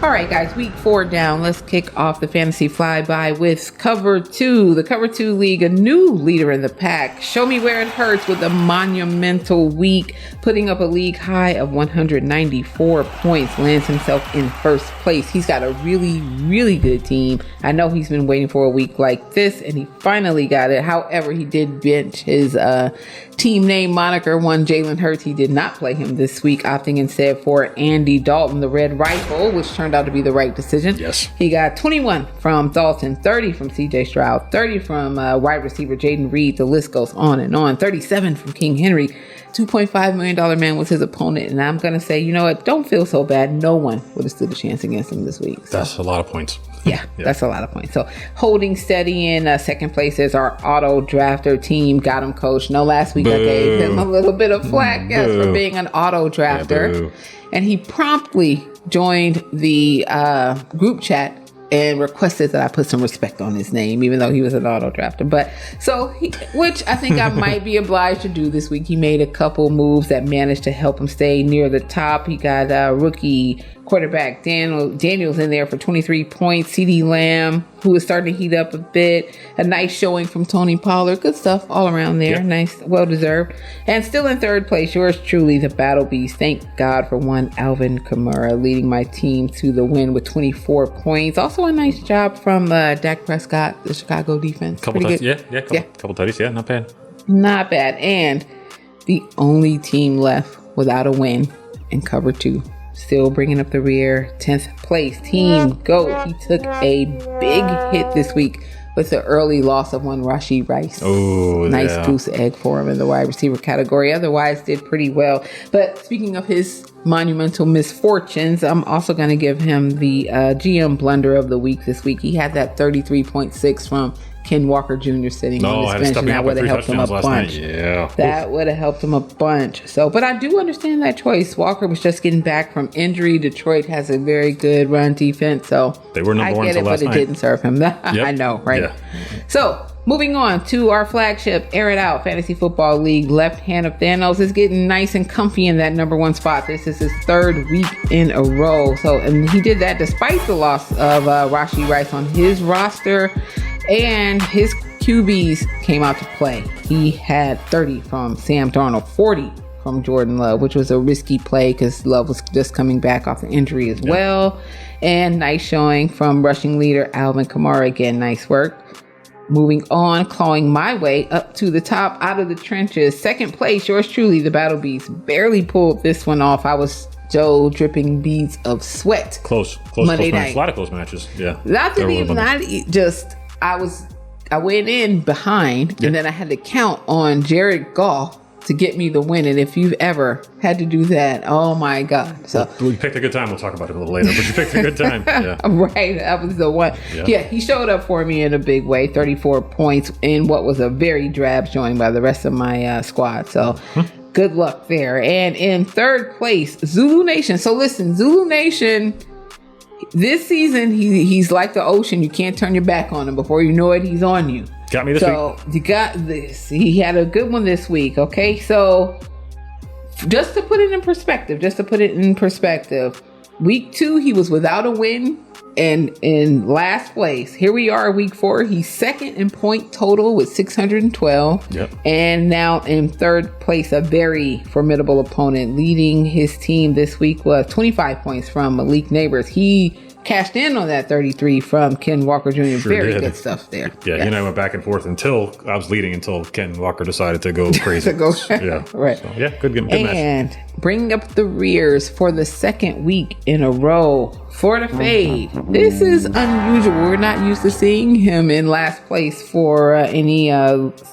All right, guys, week 4 down. Let's kick off the fantasy flyby with Cover 2. The Cover 2 League, a new leader in the pack. Show me where it hurts with a monumental week, putting up a league high of 194 points, lands himself in first place. He's got a really, really good team. I know he's been waiting for a week like this, and he finally got it. However, he did bench his team name moniker one, Jalen Hurts. He did not play him this week, opting instead for Andy Dalton, the Red Rifle, which turned out to be the right decision. Yes. He got 21 from Dalton, 30 from CJ Stroud, 30 from wide receiver Jaden Reed. The list goes on and on. 37 from King Henry. $2.5 million man was his opponent. And I'm going to say, you know what? Don't feel so bad. No one would have stood a chance against him this week. So. That's a lot of points. Yeah, that's a lot of points. So holding steady in second place is our auto drafter team. Got him, coach. No, last week I gave him a little bit of flack, for being an auto drafter. And he promptly joined the group chat and requested that I put some respect on his name, even though he was an auto drafter. But which I think I might be obliged to do this week. He made a couple moves that managed to help him stay near the top. He got rookie quarterback Daniels in there for 23 points. CeeDee Lamb, who is starting to heat up a bit. A nice showing from Tony Pollard. Good stuff all around there. Yep. Nice, well-deserved. And still in third place, yours truly, the Battle Beast. Thank God for one Alvin Kamara, leading my team to the win with 24 points. Also a nice job from Dak Prescott, the Chicago defense. Couple tutties, not bad. Not bad. And the only team left without a win in Cover 2. Still bringing up the rear, 10th place, Team GOAT. He took a big hit this week with the early loss of one Rashee Rice. Oh, nice goose egg for him in the wide receiver category. Otherwise, did pretty well. But speaking of his monumental misfortunes, I'm also going to give him the GM blunder of the week this week. He had that 33.6 from Ken Walker Jr. sitting on his bench, and that would have helped him a bunch. That would have helped him a bunch. But I do understand that choice. Walker was just getting back from injury. Detroit has a very good run defense, so they were number one until last night. But it didn't serve him. I know, right? Yeah. So moving on to our flagship, Air It Out Fantasy Football League. Left hand of Thanos is getting nice and comfy in that number one spot. This is his third week in a row. And he did that despite the loss of Rashee Rice on his roster. And his QBs came out to play. He had 30 from Sam Darnold, 40 from Jordan Love, which was a risky play because Love was just coming back off the injury as well. And nice showing from rushing leader Alvin Kamara. Again, nice work. Moving on, clawing my way up to the top out of the trenches. Second place, yours truly, the Battle Beast. Barely pulled this one off. I was dripping beads of sweat. Close Monday night. A lot of close matches. Yeah. I went in behind, and then I had to count on Jared Goff to get me the win. And if you've ever had to do that, oh my God. So we picked a good time. We'll talk about it a little later, but you picked a good time. Yeah. Right. That was the one. Yeah, he showed up for me in a big way. 34 points in what was a very drab showing by the rest of my squad. So good luck there. And in third place, Zulu Nation. So listen, Zulu Nation, this season, he's like the ocean. You can't turn your back on him. Before you know it, he's on you. Got me this week. So you got this. He had a good one this week. Okay, so just to put it in perspective, week 2 he was without a win and in last place. Here we are, week 4. He's second in point total with 612. Yep. And now in third place, a very formidable opponent. Leading his team this week was 25 points from Malik Neighbors. He cashed in on that 33 from Ken Walker Jr. Sure very did. Good stuff there. Yeah, he and I went back and forth until I was leading until Ken Walker decided to go crazy. Yeah, right. So, yeah, good match. And bringing up the rears for the second week in a row. Florida Fade. This is unusual. We're not used to seeing him in last place for any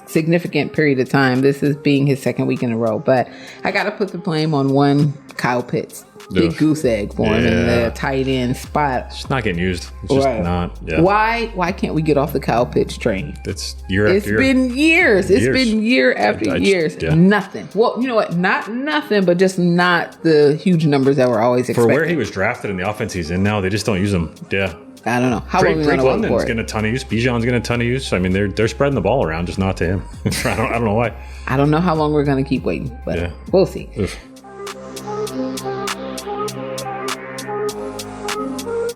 significant period of time. This is being his second week in a row. But I got to put the blame on one Kyle Pitts. Big goose egg for him in the tight end spot. It's not getting used. It's just not. Yeah. Why can't we get off the Kyle Pitts train? It's year after year. It's been years. It's been year after years. Nothing. Well, you know what? Not nothing, but just not the huge numbers that were always expected. For where he was drafted and the offense he's in now, they just don't use him. Yeah. I don't know. How long are we going to wait for it? Getting a ton of use. Bijan's getting a ton of use. I mean, they're spreading the ball around, just not to him. I don't know why. I don't know how long we're going to keep waiting, but we'll see. Oof.